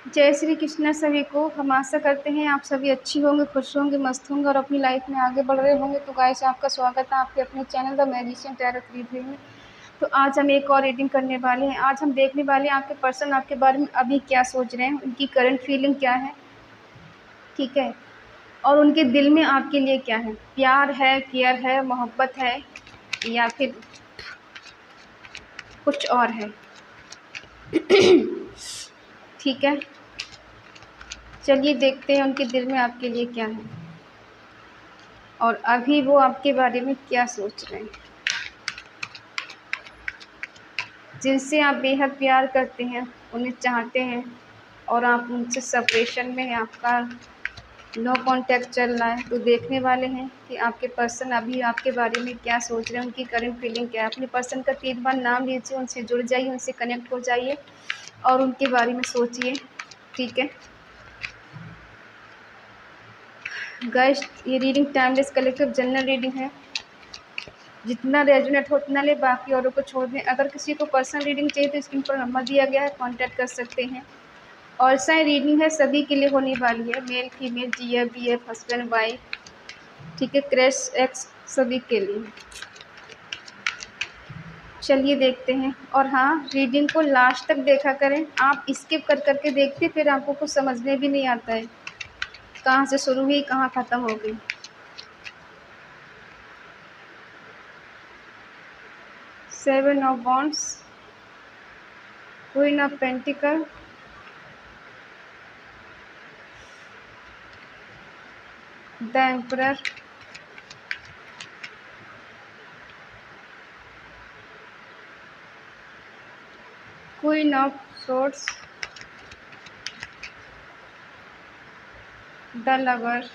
जय श्री कृष्ण सभी को। हम आशा करते हैं आप सभी अच्छी होंगे, खुश होंगे, मस्त होंगे और अपनी लाइफ में आगे बढ़ रहे होंगे। तो गाइस, आपका स्वागत है आपके अपने चैनल द मैजिशियन टैरो 3 में। तो आज हम एक और रीडिंग करने वाले हैं। आज हम देखने वाले हैं आपके पर्सन आपके बारे में अभी क्या सोच रहे हैं, उनकी करंट फीलिंग क्या है, ठीक है, और उनके दिल में आपके लिए क्या है। प्यार है, केयर है, मोहब्बत है, या फिर कुछ और है। ठीक है, चलिए देखते हैं उनके दिल में आपके लिए क्या है और अभी वो आपके बारे में क्या सोच रहे हैं। जिनसे आप बेहद प्यार करते हैं, उन्हें चाहते हैं और आप उनसे सेपरेशन में हैं, आपका नो कांटेक्ट चल रहा है। तो देखने वाले हैं कि आपके पर्सन अभी आपके बारे में क्या सोच रहे हैं, उनकी करंट फीलिंग क्या है। अपने पर्सन का 3 बार नाम लीजिए, उनसे जुड़ जाइए, उनसे कनेक्ट हो जाइए और उनके बारे में सोचिए। ठीक है गाइस, ये reading timeless collective general reading है। जितना रेजोनेट हो उतना ले, बाकी औरों को छोड़ दें। अगर किसी को पर्सनल रीडिंग चाहिए तो स्क्रीन पर नंबर दिया गया है, कांटेक्ट कर सकते हैं। और सारी रीडिंग है, सभी के लिए होने वाली है, male female, GF BF, husband wife, ठीक है, क्रैश एक्स, सभी के लिए। चलिए देखते हैं। और हाँ, रीडिंग को लास्ट तक देखा करें। आप स्किप कर करके देखते फिर आपको कुछ समझने भी नहीं आता है, कहाँ से शुरू हुई कहाँ ख़त्म हो गई। Seven of wands, queen of pentacle, the emperor, queen of swords, the lover,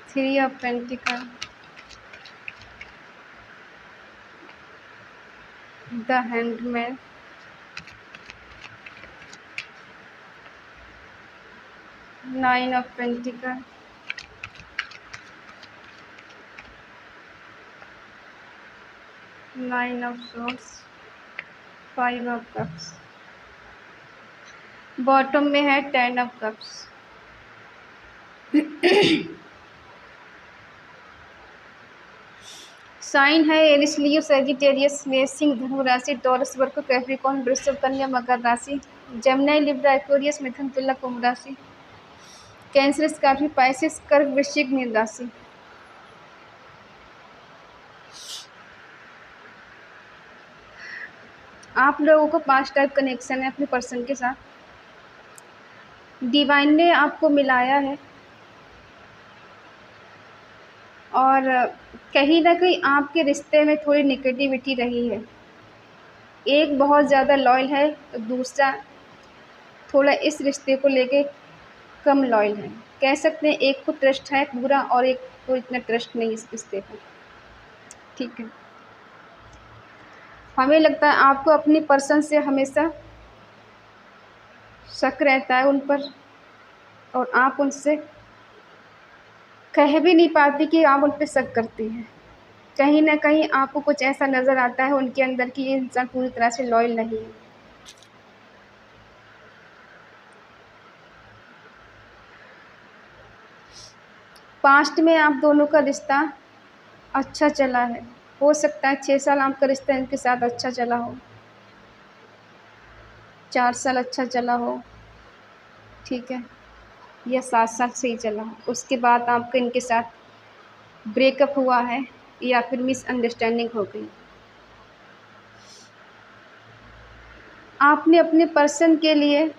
three of pentacle, the handman, nine of pentacle, nine of swords, five of cups. Bottom में है 10 ऑफ कप्स। साइन है Eris, लियो, Sagittarius, मेष, सिंह, धनु राशि, taurus, work, Capricorn, वृषभ, कन्या, मकर राशि, Gemini, Libra, Aquarius, मिथुन, तुला, कुंभ राशि, कैंसर, स्कॉर्पियो, पाइसेस, कर्क, वृश्चिक, मीन राशि। आप लोगों को 5 टाइप कनेक्शन है अपने पर्सन के साथ। डिवाइन ने आपको मिलाया है और कहीं ना कहीं आपके रिश्ते में थोड़ी नेगेटिविटी रही है। एक बहुत ज़्यादा लॉयल है तो दूसरा थोड़ा इस रिश्ते को लेके कम लॉयल है। कह सकते हैं एक को ट्रस्ट है पूरा और एक को इतना ट्रस्ट नहीं इस रिश्ते पर। ठीक है, हमें लगता है आपको अपनी पर्सन से हमेशा शक रहता है उन पर और आप उनसे कह भी नहीं पाती कि आप उन पर शक करती हैं। कहीं ना कहीं आपको कुछ ऐसा नज़र आता है उनके अंदर कि ये इंसान पूरी तरह से लॉयल नहीं है। पास्ट में आप दोनों का रिश्ता अच्छा चला है, हो सकता है 6 साल आपका रिश्ता इनके साथ अच्छा चला हो, 4 साल अच्छा चला हो, ठीक है, या 7 साल से ही चला हो। उसके बाद आपका इनके साथ ब्रेकअप हुआ है या फिर मिसअंडरस्टैंडिंग हो गई। आपने अपने पर्सन के लिए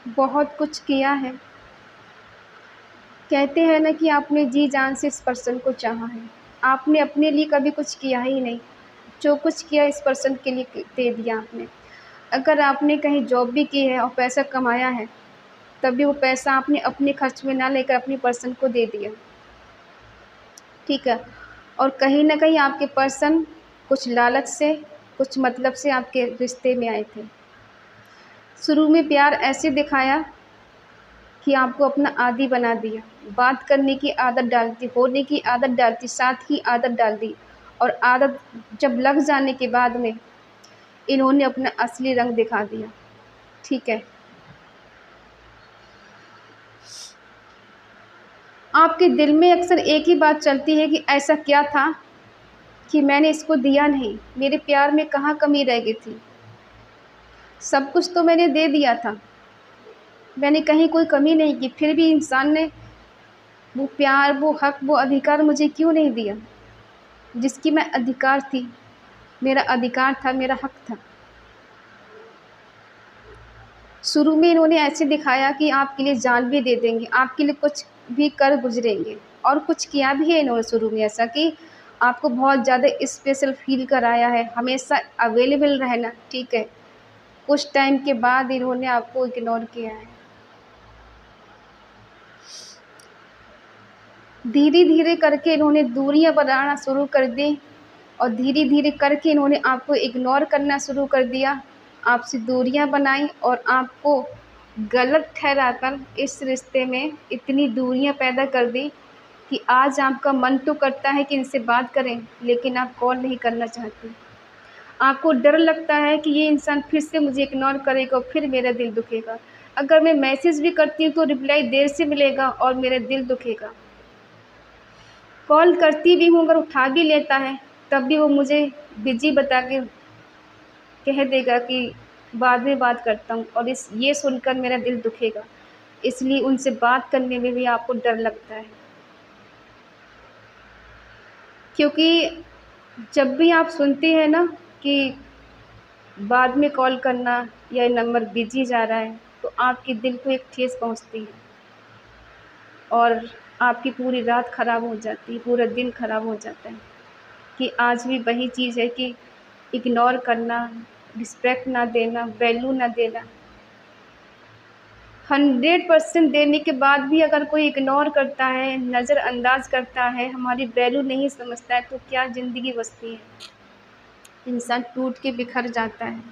बहुत कुछ किया है। कहते हैं ना कि आपने जी जान से इस पर्सन को चाहा है। आपने अपने लिए कभी कुछ किया ही नहीं, जो कुछ किया इस पर्सन के लिए दे दिया आपने। अगर आपने कहीं जॉब भी की है और पैसा कमाया है, तभी वो पैसा आपने अपने खर्च में ना लेकर अपनी पर्सन को दे दिया, ठीक है। और कहीं ना कहीं आपके पर्सन कुछ लालच से, कुछ मतलब से आपके रिश्ते में आए थे। शुरू में प्यार ऐसे दिखाया कि आपको अपना आदी बना दिया, बात करने की आदत डाल दी, होने की आदत डाल दी, साथ की आदत डाल दी, और आदत जब लग जाने के बाद में इन्होंने अपना असली रंग दिखा दिया। ठीक है, आपके दिल में अक्सर एक ही बात चलती है कि ऐसा क्या था कि मैंने इसको दिया नहीं, मेरे प्यार में कहाँ कमी रह गई थी, सब कुछ तो मैंने दे दिया था, मैंने कहीं कोई कमी नहीं की, फिर भी इंसान ने वो प्यार, वो हक, वो अधिकार मुझे क्यों नहीं दिया, जिसकी मैं अधिकार थी, मेरा अधिकार था, मेरा हक था। शुरू में इन्होंने ऐसे दिखाया कि आपके लिए जान भी दे देंगे, आपके लिए कुछ भी कर गुजरेंगे, और कुछ किया भी है इन्होंने शुरू में ऐसा कि आपको बहुत ज़्यादा स्पेशल फील कराया है, हमेशा अवेलेबल रहना। ठीक है, कुछ टाइम के बाद इन्होंने आपको इग्नोर किया है। धीरे धीरे करके इन्होंने दूरियां बनाना शुरू कर दी, और धीरे धीरे करके इन्होंने आपको इग्नोर करना शुरू कर दिया, आपसे दूरियां बनाई, और आपको गलत ठहराकर इस रिश्ते में इतनी दूरियां पैदा कर दी कि आज आपका मन तो करता है कि इनसे बात करें, लेकिन आप कॉल नहीं करना चाहते। आपको डर लगता है कि ये इंसान फिर से मुझे इग्नोर करेगा और फिर मेरा दिल दुखेगा। अगर मैं मैसेज भी करती हूँ तो रिप्लाई देर से मिलेगा और मेरा दिल दुखेगा। कॉल करती भी हूँ, अगर उठा भी लेता है तब भी वो मुझे बिजी बता के कह देगा कि बाद में बात करता हूँ, और ये सुनकर मेरा दिल दुखेगा। इसलिए उनसे बात करने में भी आपको डर लगता है, क्योंकि जब भी आप सुनते हैं ना कि बाद में कॉल करना या ये नंबर बिजी जा रहा है, तो आपके दिल को एक ठेस पहुँचती है, और आपकी पूरी रात ख़राब हो जाती है, पूरा दिन ख़राब हो जाता है कि आज भी वही चीज़ है कि इग्नोर करना, रिस्पेक्ट ना देना, वैल्यू ना देना। 100% देने के बाद भी अगर कोई इग्नोर करता है, नज़रअंदाज करता है, हमारी वैल्यू नहीं समझता है, तो क्या ज़िंदगी बसती है। इंसान टूट के बिखर जाता है।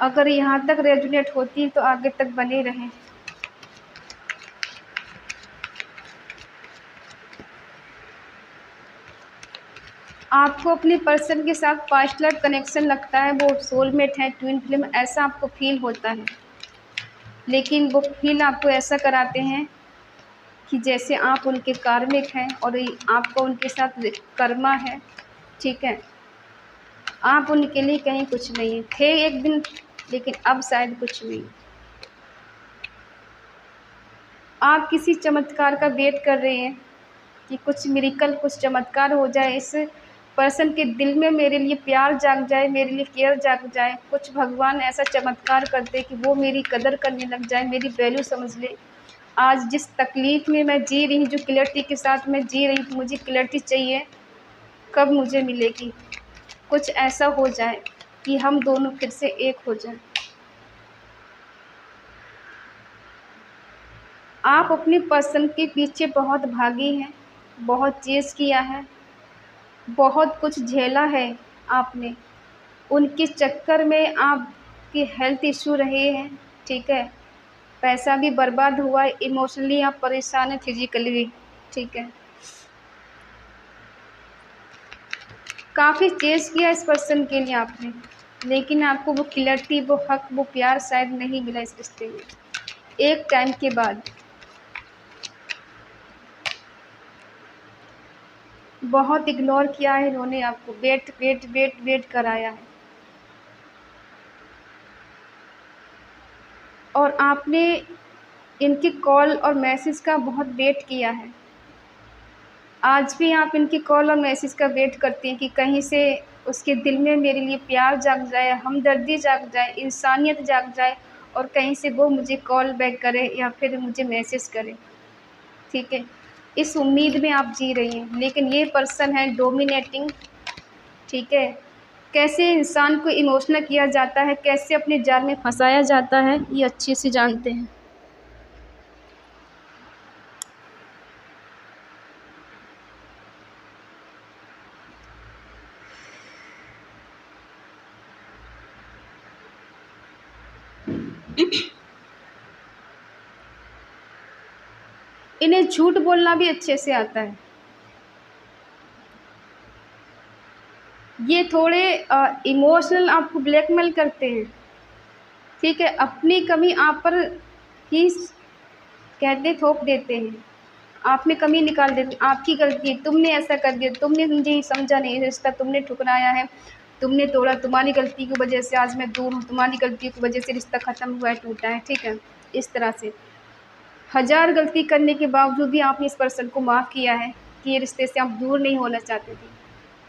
अगर यहाँ तक रेजोनेट होती है तो आगे तक बने रहें। आपको अपने पर्सन के साथ पास्ट लाइफ कनेक्शन लगता है, वो सोलमेट है, ट्विन फ्लेम, ऐसा आपको फील होता है, लेकिन वो फील आपको ऐसा कराते हैं कि जैसे आप उनके कार्मिक हैं और आपका उनके साथ कर्मा है। ठीक है, आप उनके लिए कहीं कुछ नहीं थे एक दिन, लेकिन अब शायद कुछ नहीं। आप किसी चमत्कार का वेट कर रहे हैं कि कुछ मिरेकल, कुछ चमत्कार हो जाए, इस पर्सन के दिल में मेरे लिए प्यार जाग जाए, मेरे लिए केयर जाग जाए, कुछ भगवान ऐसा चमत्कार कर दे कि वो मेरी कदर करने लग जाए, मेरी वैल्यू समझ ले। आज जिस तकलीफ़ में मैं जी रही हूँ, जो क्लैरिटी के साथ मैं जी रही हूँ, मुझे क्लैरिटी चाहिए, कब मुझे मिलेगी। कुछ ऐसा हो जाए कि हम दोनों फिर से एक हो जाएं। आप अपने पर्सन के पीछे बहुत भागी हैं, बहुत चेज़ किया है, बहुत कुछ झेला है आपने। उनके चक्कर में आपके हेल्थ इश्यू रहे हैं। ठीक है, पैसा भी बर्बाद हुआ है, इमोशनली आप परेशान हैं, फिजिकली भी। ठीक है, काफ़ी चेज़ किया इस पर्सन के लिए आपने, लेकिन आपको वो क्लैरिटी, वो हक, वो प्यार शायद नहीं मिला इस रिश्ते में। एक टाइम के बाद बहुत इग्नोर किया है इन्होंने आपको, वेट वेट वेट वेट कराया है, और आपने इनके कॉल और मैसेज का बहुत वेट किया है। आज भी आप इनकी कॉल और मैसेज का वेट करती हैं कि कहीं से उसके दिल में मेरे लिए प्यार जाग जाए, हमदर्दी जाग जाए, इंसानियत जाग जाए, और कहीं से वो मुझे कॉल बैक करे या फिर मुझे मैसेज करे। ठीक है, इस उम्मीद में आप जी रही हैं, लेकिन ये पर्सन है डोमिनेटिंग। ठीक है, कैसे इंसान को इमोशनल किया जाता है, कैसे अपने जाल में फंसाया जाता है, ये अच्छे से जानते हैं। इन्हें झूठ बोलना भी अच्छे से आता है। ये थोड़े इमोशनल आपको ब्लैकमेल करते हैं, ठीक है। अपनी कमी आप पर ही कहते थोप देते हैं, आप में कमी निकाल देते, आपकी गलती है, तुमने ऐसा कर दिया, तुमने मुझे समझा नहीं, रिश्ता तुमने ठुकराया है, तुमने तोड़ा, तुम्हारी गलती की वजह से आज मैं दूर हूँ, तुम्हारी गलती की वजह से रिश्ता ख़त्म हुआ है, टूटा है, ठीक है। इस तरह से हज़ार गलती करने के बावजूद भी आपने इस पर्सन को माफ़ किया है कि ये रिश्ते से आप दूर नहीं होना चाहते थे।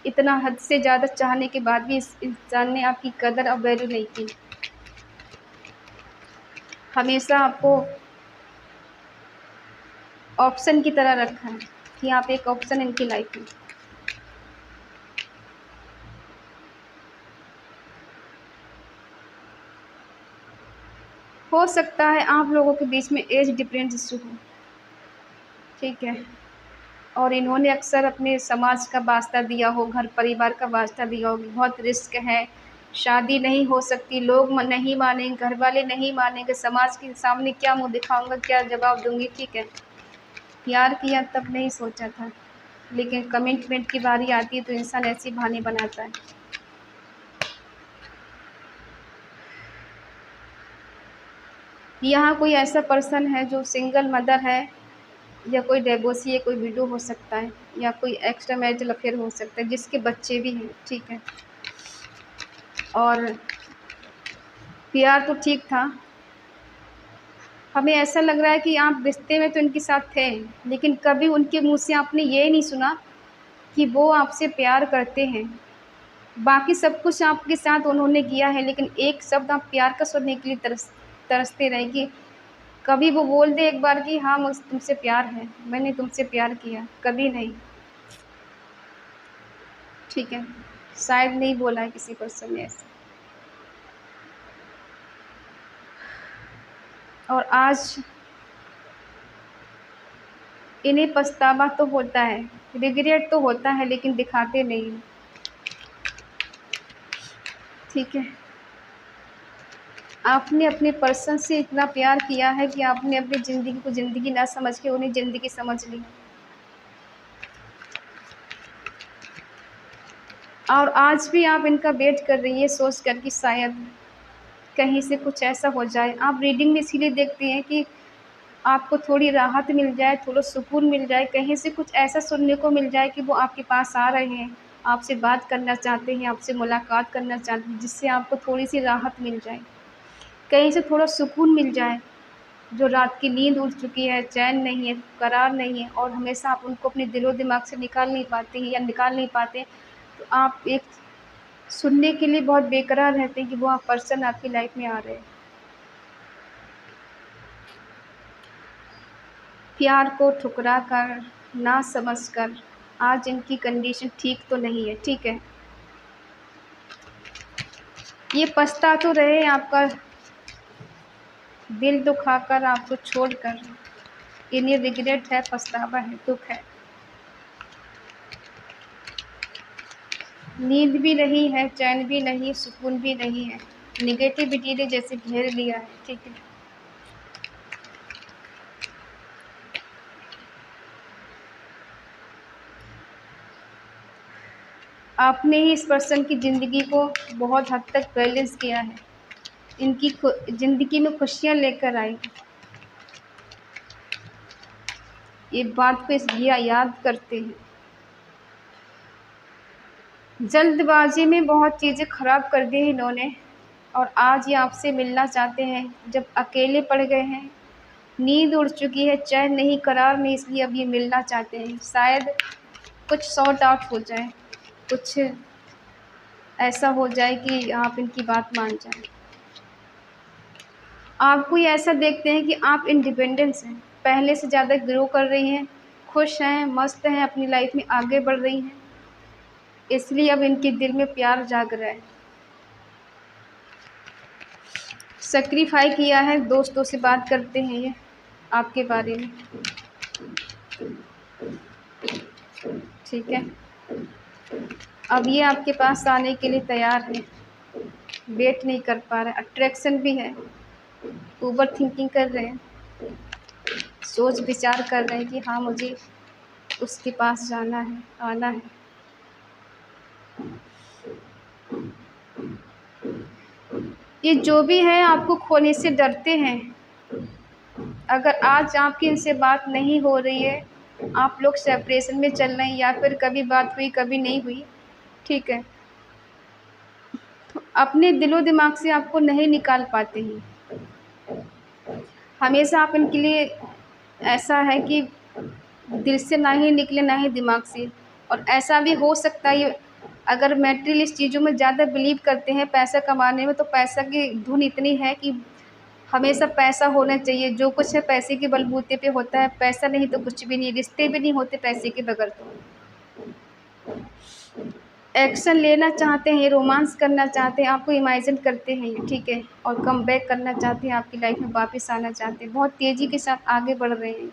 इतना हद से ज़्यादा चाहने के बाद भी इस इंसान ने आपकी कदर और वैल्यू नहीं की। हमेशा आपको ऑप्शन की तरह रखा है कि आप एक ऑप्शन इनकी लाइफ में। हो सकता है आप लोगों के बीच में एज डिफरेंस इशू हो, ठीक है। और इन्होंने अक्सर अपने समाज का वास्ता दिया हो, घर परिवार का वास्ता दिया हो, बहुत रिस्क है, शादी नहीं हो सकती, लोग नहीं मानेंगे, घर वाले नहीं मानेंगे, समाज के सामने क्या मुंह दिखाऊंगा, क्या जवाब दूंगी, ठीक है। प्यार किया तब नहीं सोचा था, लेकिन कमिटमेंट की बारी आती है तो इंसान ऐसे बहाने बनाता है। यहाँ कोई ऐसा पर्सन है जो सिंगल मदर है, या कोई डिवोर्सी है, कोई विडो हो सकता है, या कोई एक्स्ट्रा मैरिटल अफेयर हो सकता है जिसके बच्चे भी हैं, ठीक है। और प्यार तो ठीक था, हमें ऐसा लग रहा है कि आप रिश्ते में तो इनके साथ थे, लेकिन कभी उनके मुंह से आपने ये नहीं सुना कि वो आपसे प्यार करते हैं। बाकी सब कुछ आपके साथ उन्होंने किया है, लेकिन एक शब्द आप प्यार का सुनने के लिए तरसते रहे कि कभी वो बोल दे एक बार कि हाँ मुझे तुमसे प्यार है, मैंने तुमसे प्यार किया, कभी नहीं, ठीक है। शायद नहीं बोला है किसी पर्सन ने ऐसे। और आज इन्हें पछतावा तो होता है, रिग्रेट तो होता है, लेकिन दिखाते नहीं, ठीक है। आपने अपने पर्सन से इतना प्यार किया है कि आपने अपनी ज़िंदगी को ज़िंदगी ना समझ के उन्हें ज़िंदगी समझ ली, और आज भी आप इनका वेट कर रही है सोच कर कि शायद कहीं से कुछ ऐसा हो जाए। आप रीडिंग में इसीलिए देखते हैं कि आपको थोड़ी राहत मिल जाए, थोड़ा सुकून मिल जाए, कहीं से कुछ ऐसा सुनने को मिल जाए कि वो आपके पास आ रहे हैं, आपसे बात करना चाहते हैं, आपसे मुलाकात करना चाहते हैं, जिससे आपको थोड़ी-सी राहत मिल जाए, कहीं से थोड़ा सुकून मिल जाए। जो रात की नींद उड़ चुकी है, चैन नहीं है, करार नहीं है, और हमेशा आप उनको अपने दिलो-दिमाग से निकाल नहीं पाते हैं या निकाल नहीं पाते, तो आप एक सुनने के लिए बहुत बेकरार रहते हैं कि वो आप पर्सन आपकी लाइफ़ में आ रहे हैं। प्यार को ठुकरा कर, ना समझ कर, आज इनकी कंडीशन ठीक तो नहीं है, ठीक है। ये पछता तो रहे आपका दिल दुखाकर, आपको छोड़कर, इन्हें रिग्रेट है, पछतावा है, दुःख है। नींद भी नहीं है, चैन भी नहीं, सुकून भी नहीं है, नेगेटिविटी ने जैसे घेर लिया है, ठीक है। आपने ही इस पर्सन की ज़िंदगी को बहुत हद तक बैलेंस किया है, इनकी ज़िंदगी में खुशियाँ लेकर आई। ये बात को इसलिए याद करते हैं। जल्दबाजी में बहुत चीज़ें ख़राब कर दी इन्होंने, और आज ये आपसे मिलना चाहते हैं, जब अकेले पड़ गए हैं, नींद उड़ चुकी है, चैन नहीं, करार नहीं, इसलिए अब ये मिलना चाहते हैं। शायद कुछ सॉर्ट आउट हो जाए, कुछ ऐसा हो जाए कि आप इनकी बात मान जाएँ। आपको ये ऐसा देखते हैं कि आप इंडिपेंडेंस हैं, पहले से ज़्यादा ग्रो कर रही हैं, खुश हैं, मस्त हैं, अपनी लाइफ़ में आगे बढ़ रही हैं, इसलिए अब इनके दिल में प्यार जाग रहा है। सैक्रिफ़ाई किया है, दोस्तों से बात करते हैं ये आपके बारे में, ठीक है। अब ये आपके पास आने के लिए तैयार है, वेट नहीं कर पा रहा है, अट्रैक्शन भी है, ओवर थिंकिंग कर रहे हैं, सोच विचार कर रहे हैं कि हाँ मुझे उसके पास जाना है, आना है। ये जो भी है आपको खोने से डरते हैं। अगर आज आपकी इनसे बात नहीं हो रही है, आप लोग सेपरेशन में चल रहे हैं या फिर कभी बात हुई कभी नहीं हुई, ठीक है, तो अपने दिलो दिमाग से आपको नहीं निकाल पाते हैं। हमेशा आप इनके लिए ऐसा है कि दिल से ना ही निकले ना ही दिमाग से। और ऐसा भी हो सकता है अगर मैटेरियलिस्ट चीज़ों में ज़्यादा बिलीव करते हैं पैसा कमाने में, तो पैसा की धुन इतनी है कि हमेशा पैसा होना चाहिए। जो कुछ है पैसे के बलबूते पे होता है, पैसा नहीं तो कुछ भी नहीं, रिश्ते भी नहीं होते पैसे के बगैर। तो एक्शन लेना चाहते हैं, रोमांस करना चाहते हैं, आपको इमेजिन करते हैं ये, ठीक है, और कम बैक करना चाहते हैं, आपकी लाइफ में वापस आना चाहते हैं, बहुत तेज़ी के साथ आगे बढ़ रहे हैं।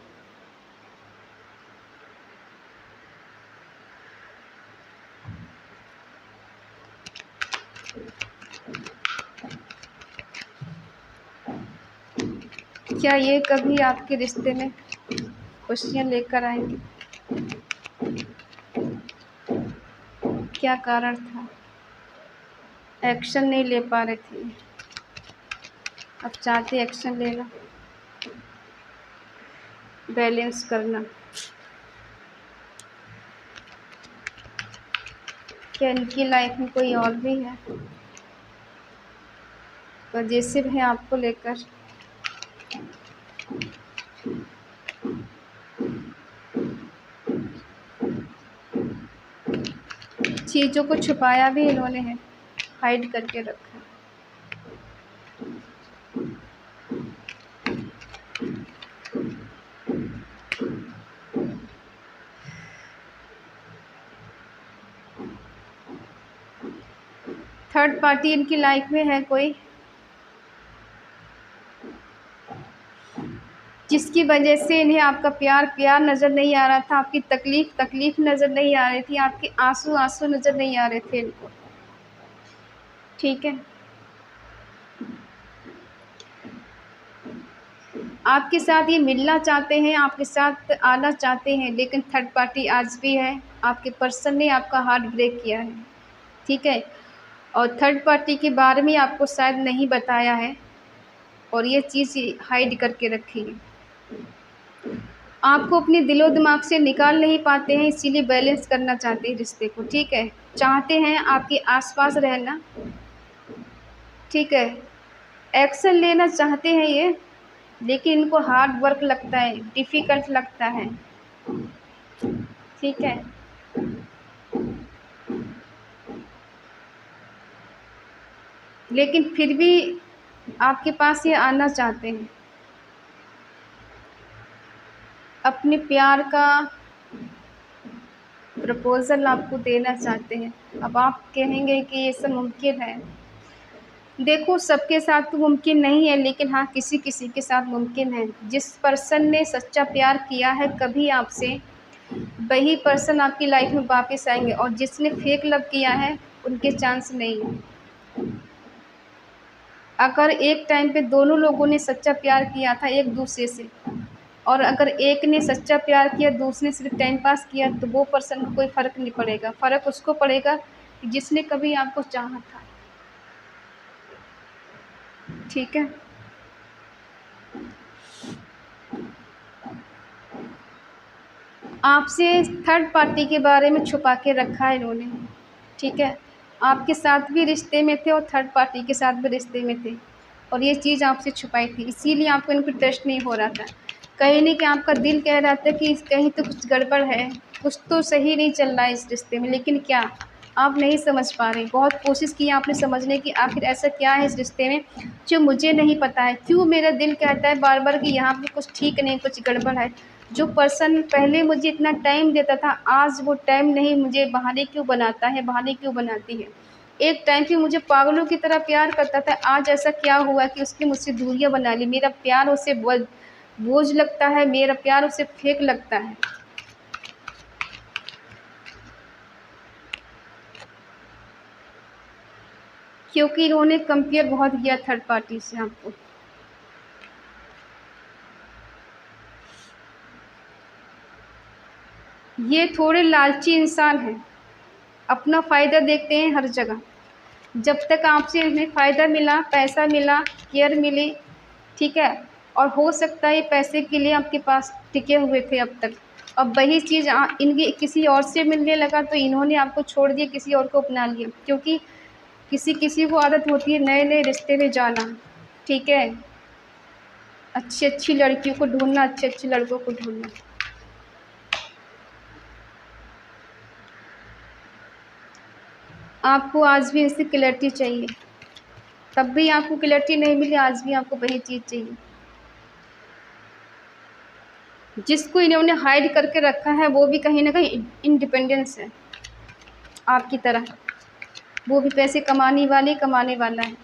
क्या ये कभी आपके रिश्ते में खुशियाँ लेकर आएंगे? क्या कारण था? एक्शन नहीं ले पा रहे थे, अब चाहते एक्शन लेना, बैलेंस करना। क्या इनकी लाइफ में कोई और भी है पॉजिटिव है आपको लेकर? चीज़ों को छुपाया भी इन्होंने है, हाइड करके रखा है। थर्ड पार्टी इनकी लाइफ में है कोई, जिसकी वजह से इन्हें आपका प्यार प्यार नज़र नहीं आ रहा था, आपकी तकलीफ़ तकलीफ़ नज़र नहीं आ रही थी, आपके आंसू आंसू नज़र नहीं आ रहे थे इनको, ठीक है। आपके साथ ये मिलना चाहते हैं, आपके साथ आना चाहते हैं, लेकिन थर्ड पार्टी आज भी है, आपके पर्सन ने आपका हार्ट ब्रेक किया है, ठीक है। और थर्ड पार्टी के बारे में आपको शायद नहीं बताया है और ये चीज़ हाइड करके रखी है। आपको अपने दिलो दिमाग से निकाल नहीं पाते हैं, इसीलिए बैलेंस करना चाहते हैं रिश्ते को, ठीक है। चाहते हैं आपके आसपास रहना, ठीक है। एक्शन लेना चाहते हैं ये, लेकिन इनको हार्ड वर्क लगता है, डिफ़िकल्ट लगता है, ठीक है। लेकिन फिर भी आपके पास ये आना चाहते हैं, अपने प्यार का प्रपोज़ल आपको देना चाहते हैं। अब आप कहेंगे कि ये सब मुमकिन है। देखो सबके साथ तो मुमकिन नहीं है, लेकिन हाँ किसी किसी के साथ मुमकिन है। जिस पर्सन ने सच्चा प्यार किया है कभी आपसे, वही पर्सन आपकी लाइफ में वापस आएंगे, और जिसने फेक लव किया है उनके चांस नहीं है। अगर एक टाइम पे दोनों लोगों ने सच्चा प्यार किया था एक दूसरे से, और अगर एक ने सच्चा प्यार किया दूसरे ने सिर्फ टाइम पास किया, तो वो पर्सन को कोई फ़र्क नहीं पड़ेगा। फ़र्क उसको पड़ेगा जिसने कभी आपको चाहा था, ठीक है। आपसे थर्ड पार्टी के बारे में छुपा के रखा है इन्होंने, ठीक है। आपके साथ भी रिश्ते में थे और थर्ड पार्टी के साथ भी रिश्ते में थे, और ये चीज़ आपसे छुपाई थी, इसीलिए आपको इनको ट्रस्ट नहीं हो रहा था। कहीं नहीं कि आपका दिल कह रहा था कि कहीं तो कुछ गड़बड़ है, कुछ तो सही नहीं चल रहा है इस रिश्ते में, लेकिन क्या आप नहीं समझ पा रहे। बहुत कोशिश की आपने समझने की, आखिर ऐसा क्या है इस रिश्ते में जो मुझे नहीं पता है, क्यों मेरा दिल कहता है बार बार कि यहाँ पे कुछ ठीक नहीं, कुछ गड़बड़ है। जो पर्सन पहले मुझे इतना टाइम देता था, आज वो टाइम नहीं, मुझे बहाने क्यों बनाता है, बहाने क्यों बनाती है। एक टाइम पे मुझे पागलों की तरह प्यार करता था, आज ऐसा क्या हुआ कि उसने मुझसे दूरियां बना ली। मेरा प्यार उसे बोझ लगता है, मेरा प्यार उसे फेक लगता है। क्योंकि इन्होंने कंपेयर बहुत किया थर्ड पार्टी से आपको, ये थोड़े लालची इंसान हैं, अपना फ़ायदा देखते हैं हर जगह। जब तक आपसे इन्हें फ़ायदा मिला, पैसा मिला, केयर मिली, ठीक है, और हो सकता है पैसे के लिए आपके पास टिके हुए थे अब तक। अब वही चीज़ इनके किसी और से मिलने लगा तो इन्होंने आपको छोड़ दिया, किसी और को अपना लिया। क्योंकि किसी किसी को आदत होती है नए नए रिश्ते में जाना, ठीक है, अच्छी अच्छी लड़कियों को ढूंढना, अच्छे अच्छे लड़कों को ढूंढना। आपको आज भी इससे क्लैरिटी चाहिए, तब भी आपको क्लैरिटी नहीं मिली, आज भी आपको वही चीज़ चाहिए। जिसको इन्होंने हाइड करके रखा है वो भी कहीं ना कहीं इंडिपेंडेंस है आपकी तरह, वो भी पैसे कमाने वाला है।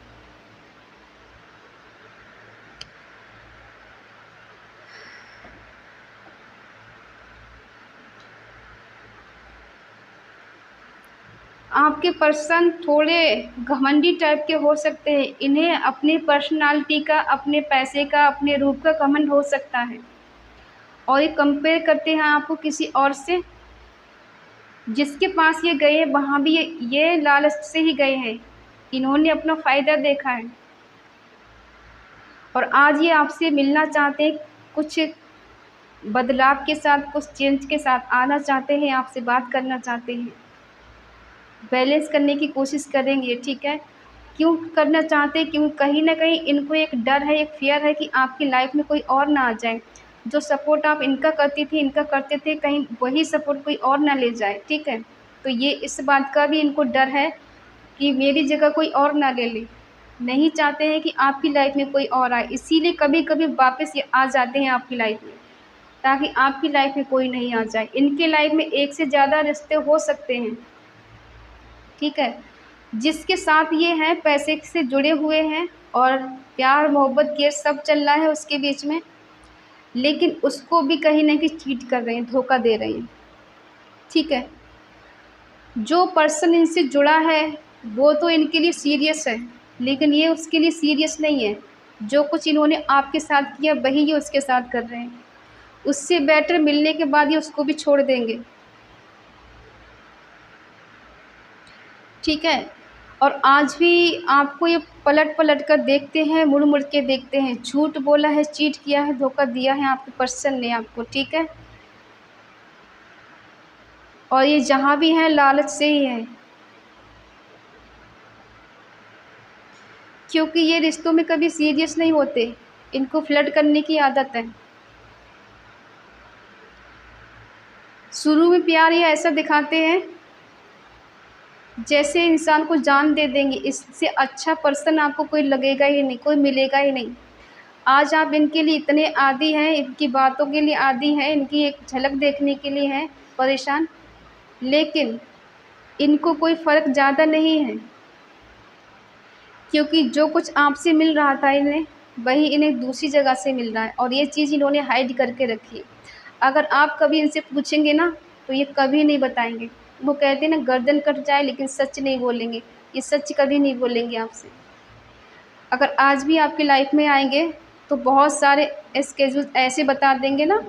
आपके पर्सन थोड़े घमंडी टाइप के हो सकते हैं, इन्हें अपनी पर्सनालिटी का, अपने पैसे का, अपने रूप का घमंड हो सकता है, और ये कंपेयर करते हैं आपको किसी और से। जिसके पास ये गए वहाँ भी ये लालच से ही गए हैं, इन्होंने अपना फ़ायदा देखा है और आज ये आपसे मिलना चाहते हैं, कुछ बदलाव के साथ, कुछ चेंज के साथ आना चाहते हैं, आपसे बात करना चाहते हैं, बैलेंस करने की कोशिश करेंगे, ठीक है। क्यों करना चाहते हैं? क्यों, कहीं न कहीं इनको एक डर है, एक फ़ियर है कि आपकी लाइफ़ में कोई और ना आ जाए। जो सपोर्ट आप इनका करती थी, इनका करते थे, कहीं वही सपोर्ट कोई और ना ले जाए, ठीक है। तो ये इस बात का भी इनको डर है कि मेरी जगह कोई और ना ले ले। नहीं चाहते हैं कि आपकी लाइफ़ में कोई और आए, इसीलिए कभी-कभी वापस ये आ जाते हैं आपकी लाइफ़ में, ताकि आपकी लाइफ़ में कोई नहीं आ जाए। इनके लाइफ़ में एक से ज़्यादा रिश्ते हो सकते हैं, ठीक है। जिसके साथ ये हैं पैसे से जुड़े हुए हैं और प्यार मोहब्बत केयर सब चल रहा है उसके बीच में, लेकिन उसको भी कहीं न कहीं चीट कर रहे हैं, धोखा दे रहे हैं, ठीक है। जो पर्सन इनसे जुड़ा है वो तो इनके लिए सीरियस है, लेकिन ये उसके लिए सीरियस नहीं है। जो कुछ इन्होंने आपके साथ किया वही ये उसके साथ कर रहे हैं। उससे बेटर मिलने के बाद ये उसको भी छोड़ देंगे, ठीक है। और आज भी आपको ये पलट-पलट कर देखते हैं, मुड़-मुड़ के देखते हैं। झूठ बोला है, चीट किया है, धोखा दिया है आपके पर्सन ने आपको, ठीक है। और ये जहाँ भी हैं लालच से ही हैं, क्योंकि ये रिश्तों में कभी सीरियस नहीं होते, इनको फ्लर्ट करने की आदत है। शुरू में प्यार ये ऐसा दिखाते हैं जैसे इंसान को जान दे देंगे, इससे अच्छा पर्सन आपको कोई लगेगा ही नहीं, कोई मिलेगा ही नहीं। आज आप इनके लिए इतने आदी हैं, इनकी बातों के लिए आदी हैं, इनकी एक झलक देखने के लिए हैं परेशान, लेकिन इनको कोई फ़र्क ज़्यादा नहीं है, क्योंकि जो कुछ आपसे मिल रहा था इन्हें, वही इन्हें दूसरी जगह से मिल रहा है और ये चीज़ इन्होंने हाइड करके रखी है। अगर आप कभी इनसे पूछेंगे ना, तो ये कभी नहीं बताएँगे। वो कहते हैं ना, गर्दन कट जाए लेकिन सच नहीं बोलेंगे, ये सच कभी नहीं बोलेंगे आपसे। अगर आज भी आपकी लाइफ़ में आएँगे, तो बहुत सारे एक्सक्यूज़ ऐसे बता देंगे ना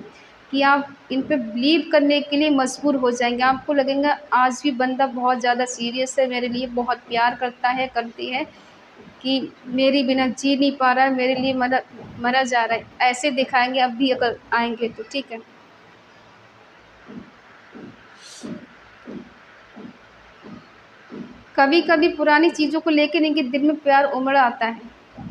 कि आप इन पे बिलीव करने के लिए मजबूर हो जाएँगे। आपको लगेगा आज भी बंदा बहुत ज़्यादा सीरियस है, मेरे लिए बहुत प्यार करता है, करती है, कि मेरे बिना जी नहीं पा रहा है, मेरे लिए मरा जा रहा है। ऐसे दिखाएँगे अब भी अगर आएँगे तो, ठीक है। कभी-कभी पुरानी चीज़ों को लेके इनके दिल में प्यार उमड़ आता है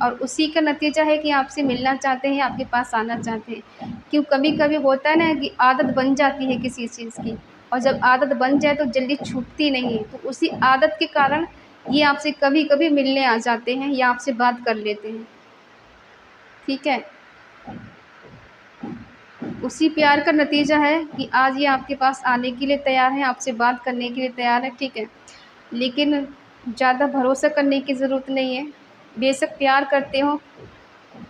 और उसी का नतीजा है कि आपसे मिलना चाहते हैं, आपके पास आना चाहते हैं। क्यों, कभी-कभी होता है ना कि आदत बन जाती है किसी चीज़ की, और जब आदत बन जाए तो जल्दी छूटती नहीं है। तो उसी आदत के कारण ये आपसे कभी-कभी मिलने आ जाते हैं या आपसे बात कर लेते हैं, ठीक है। उसी प्यार का नतीजा है कि आज ये आपके पास आने के लिए तैयार हैं, आपसे बात करने के लिए तैयार है, ठीक है। लेकिन ज़्यादा भरोसा करने की ज़रूरत नहीं है। बेशक प्यार करते हो,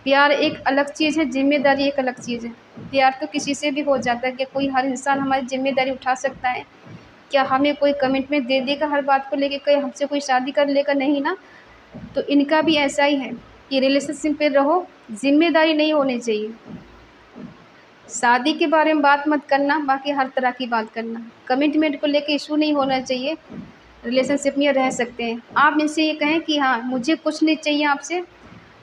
प्यार एक अलग चीज़ है, ज़िम्मेदारी एक अलग चीज़ है। प्यार तो किसी से भी हो जाता है, क्या कोई हर इंसान हमारी ज़िम्मेदारी उठा सकता है? क्या हमें कोई कमिटमेंट दे देगा हर बात को लेके, कहीं हमसे कोई शादी कर लेगा? नहीं ना। तो इनका भी ऐसा ही है कि रिलेशनशिप पे रहो, ज़िम्मेदारी नहीं होनी चाहिए। शादी के बारे में बात मत करना, बाकी हर तरह की बात करना। कमिटमेंट को लेके इशू नहीं होना चाहिए, रिलेशनशिप में रह सकते हैं। आप इनसे ये कहें कि हाँ मुझे कुछ नहीं चाहिए आपसे,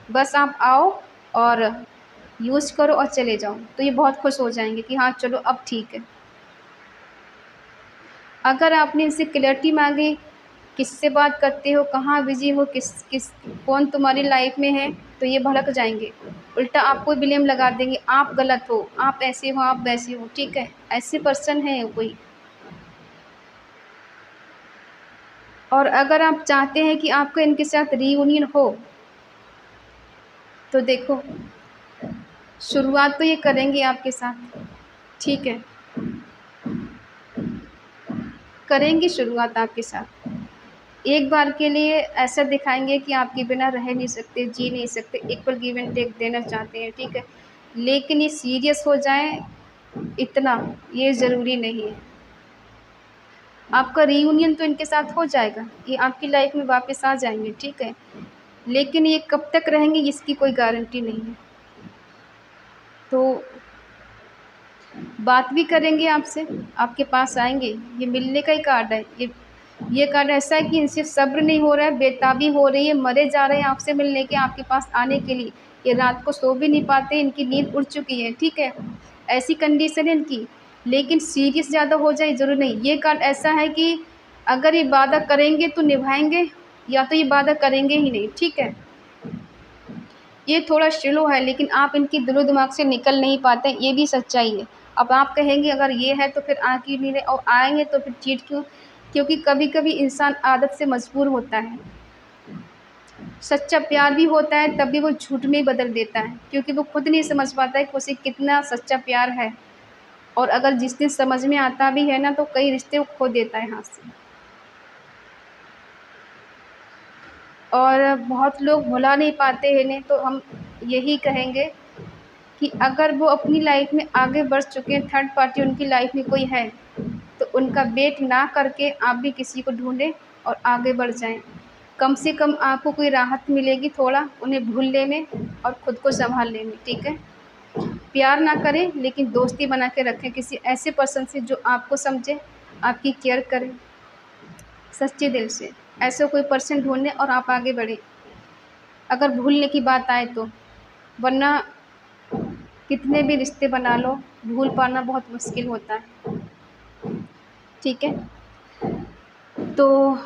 बस आप आओ और यूज़ करो और चले जाओ, तो ये बहुत खुश हो जाएंगे कि हाँ चलो अब ठीक है। अगर आपने इनसे क्लैरिटी मांगी, किससे बात करते हो, कहाँ बिजी हो, किस किस कौन तुम्हारी लाइफ में है, तो ये भड़क जाएंगे, उल्टा आपको ब्लेम लगा देंगे, आप गलत हो, आप ऐसे हो, आप वैसे हो। ठीक है, ऐसे पर्सन है कोई। और अगर आप चाहते हैं कि आपका इनके साथ रीयूनियन हो, तो देखो शुरुआत तो ये करेंगे आपके साथ, ठीक है, करेंगे शुरुआत आपके साथ। एक बार के लिए ऐसा दिखाएंगे कि आपके बिना रह नहीं सकते, जी नहीं सकते, इक्वल गिव एंड टेक देना चाहते हैं, ठीक है। लेकिन ये सीरियस हो जाए इतना ये ज़रूरी नहीं है। आपका रीयूनियन तो इनके साथ हो जाएगा, ये आपकी लाइफ में वापस आ जाएंगे, ठीक है, लेकिन ये कब तक रहेंगे इसकी कोई गारंटी नहीं है। तो बात भी करेंगे आपसे, आपके पास आएंगे, ये मिलने का ही कार्ड है। ये कार्ड ऐसा है कि इनसे सब्र नहीं हो रहा है, बेताबी हो रही है, मरे जा रहे हैं आपसे मिलने के, आपके पास आने के लिए। ये रात को सो भी नहीं पाते, इनकी नींद उड़ चुकी है, ठीक है, ऐसी कंडीशन है इनकी। लेकिन सीरियस ज़्यादा हो जाए ज़रूर नहीं। ये कार्ड ऐसा है कि अगर ये वादा करेंगे तो निभाएंगे, या तो ये वादा करेंगे ही नहीं, ठीक है। ये थोड़ा स्लो है, लेकिन आप इनकी दिलो दिमाग से निकल नहीं पाते, ये भी सच्चाई है। अब आप कहेंगे अगर ये है तो फिर आ क्यों नहीं रहे, और आएंगे तो फिर चीट क्यों? क्योंकि कभी कभी इंसान आदत से मजबूर होता है। सच्चा प्यार भी होता है तब भी वो झूठ में ही बदल देता है, क्योंकि वो खुद नहीं समझ पाता है कि उसे कितना सच्चा प्यार है। और अगर जिस दिन समझ में आता भी है ना, तो कई रिश्ते वो खो देता है हाथ से। और बहुत लोग भुला नहीं पाते हैं इन्हें, तो हम यही कहेंगे कि अगर वो अपनी लाइफ में आगे बढ़ चुके हैं, थर्ड पार्टी उनकी लाइफ में कोई है, तो उनका वेट ना करके आप भी किसी को ढूंढें और आगे बढ़ जाएं। कम से कम आपको कोई राहत मिलेगी थोड़ा उन्हें भूलने में और ख़ुद को संभालने में, ठीक है। प्यार ना करें, लेकिन दोस्ती बना के रखें किसी ऐसे पर्सन से जो आपको समझे, आपकी केयर करे सच्चे दिल से। ऐसा कोई पर्सन ढूंढें और आप आगे बढ़ें, अगर भूलने की बात आए तो। वरना कितने भी रिश्ते बना लो, भूल पाना बहुत मुश्किल होता है, ठीक है। तो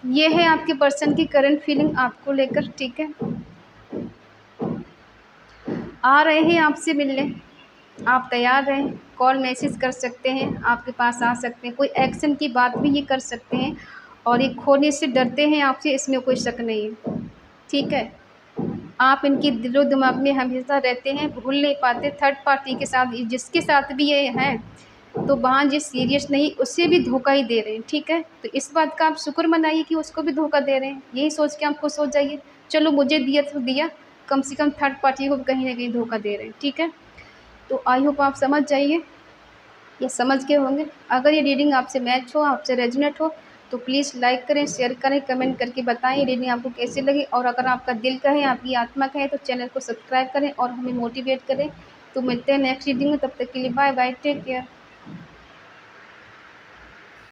ये है आपके पर्सन की करंट फीलिंग आपको लेकर, ठीक है। आ रहे हैं आपसे मिलने, आप तैयार रहें, कॉल मैसेज कर सकते हैं, आपके पास आ सकते हैं, कोई एक्शन की बात भी ये कर सकते हैं। और ये खोने से डरते हैं आपसे, इसमें कोई शक नहीं है, ठीक है। आप इनके दिलो दिमाग में हमेशा रहते हैं, भूल नहीं पाते। थर्ड पार्टी के साथ जिसके साथ भी ये हैं, तो वहाँ जिस सीरियस नहीं उसे भी धोखा ही दे रहे हैं, ठीक है। तो इस बात का आप शुक्र मनाइए कि उसको भी धोखा दे रहे हैं, यही सोच के आप खुश हो जाइए, चलो मुझे दिया तो दिया, कम से कम थर्ड पार्टी को भी कहीं ना कहीं धोखा दे रहे हैं, ठीक है। तो आई होप आप समझ जाइए, ये समझ के होंगे। अगर ये रीडिंग आपसे मैच हो, आपसे रेजोनेट हो, तो प्लीज़ लाइक करें, शेयर करें, कमेंट करके बताएं रीडिंग आपको कैसी लगी। और अगर आपका दिल कहे, आपकी आत्मा कहे, तो चैनल को सब्सक्राइब करें और हमें मोटिवेट करें। तो मिलते हैं नेक्स्ट रीडिंग में, तब तक के लिए बाय बाय, टेक केयर।